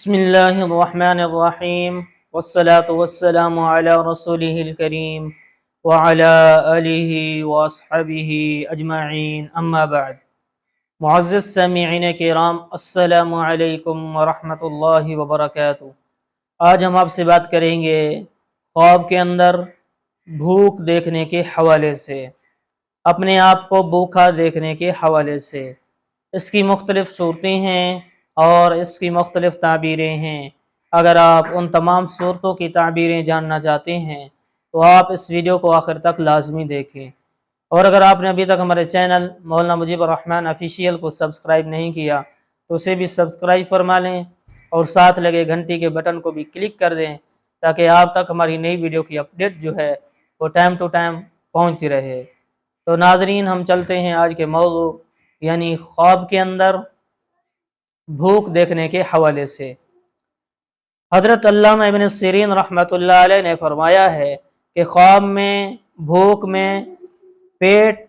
بسم اللہ الرحمن الرحیم والصلاة والسلام علی رسولہ الکریم وعلی آلہ واصحابہ اجمعین اما بعد۔ معزز سامعین کرام، السلام علیکم ورحمۃ اللہ وبرکاتہ۔ آج ہم آپ سے بات کریں گے خواب کے اندر بھوک دیکھنے کے حوالے سے، اپنے آپ کو بھوکا دیکھنے کے حوالے سے۔ اس کی مختلف صورتیں ہیں اور اس کی مختلف تعبیریں ہیں۔ اگر آپ ان تمام صورتوں کی تعبیریں جاننا چاہتے ہیں تو آپ اس ویڈیو کو آخر تک لازمی دیکھیں، اور اگر آپ نے ابھی تک ہمارے چینل مولانا مجیب الرحمن آفیشیل کو سبسکرائب نہیں کیا تو اسے بھی سبسکرائب فرما لیں اور ساتھ لگے گھنٹی کے بٹن کو بھی کلک کر دیں تاکہ آپ تک ہماری نئی ویڈیو کی اپڈیٹ جو ہے وہ ٹائم ٹو ٹائم پہنچتی رہے۔ تو ناظرین، ہم چلتے ہیں آج کے موضوع یعنی خواب کے اندر بھوک دیکھنے کے حوالے سے۔ حضرت علامہ ابن سیرین رحمۃ اللہ علیہ نے فرمایا ہے کہ خواب میں بھوک میں پیٹ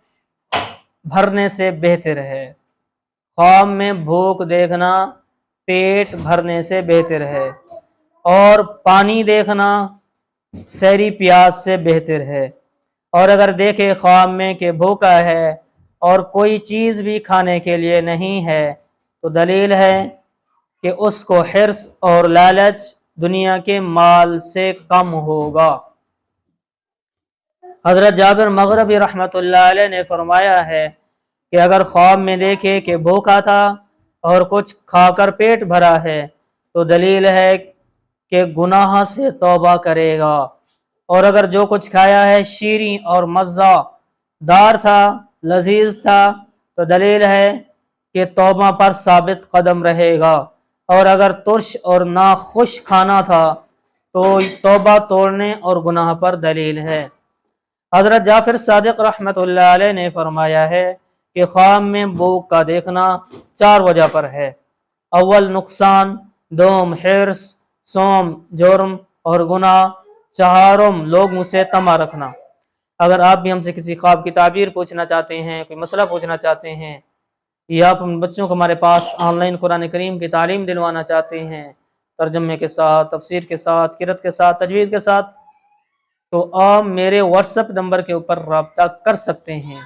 بھرنے سے بہتر ہے۔ خواب میں بھوک دیکھنا پیٹ بھرنے سے بہتر ہے، اور پانی دیکھنا سحری پیاس سے بہتر ہے۔ اور اگر دیکھے خواب میں کہ بھوکا ہے اور کوئی چیز بھی کھانے کے لیے نہیں ہے تو دلیل ہے کہ اس کو حرص اور لالچ دنیا کے مال سے کم ہوگا۔ حضرت جابر مغربی رحمۃ اللہ علیہ نے فرمایا ہے کہ اگر خواب میں دیکھے کہ بھوکا تھا اور کچھ کھا کر پیٹ بھرا ہے تو دلیل ہے کہ گناہ سے توبہ کرے گا، اور اگر جو کچھ کھایا ہے شیریں اور مزہ دار تھا، لذیذ تھا، تو دلیل ہے کہ توبہ پر ثابت قدم رہے گا، اور اگر ترش اور ناخوش کھانا تھا تو توبہ توڑنے اور گناہ پر دلیل ہے۔ حضرت جعفر صادق رحمۃ اللہ علیہ نے فرمایا ہے کہ خواب میں بھوک کا دیکھنا 4 وجہ پر ہے۔ اول نقصان، دوم حرص، سوم جرم اور گناہ، چہارم لوگوں سے طمع رکھنا۔ اگر آپ بھی ہم سے کسی خواب کی تعبیر پوچھنا چاہتے ہیں، کوئی مسئلہ پوچھنا چاہتے ہیں، یا آپ بچوں کو ہمارے پاس آن لائن قرآن کریم کی تعلیم دلوانا چاہتے ہیں ترجمے کے ساتھ، تفسیر کے ساتھ، قرأت کے ساتھ، تجوید کے ساتھ، تو آپ میرے واٹس ایپ نمبر کے اوپر رابطہ کر سکتے ہیں۔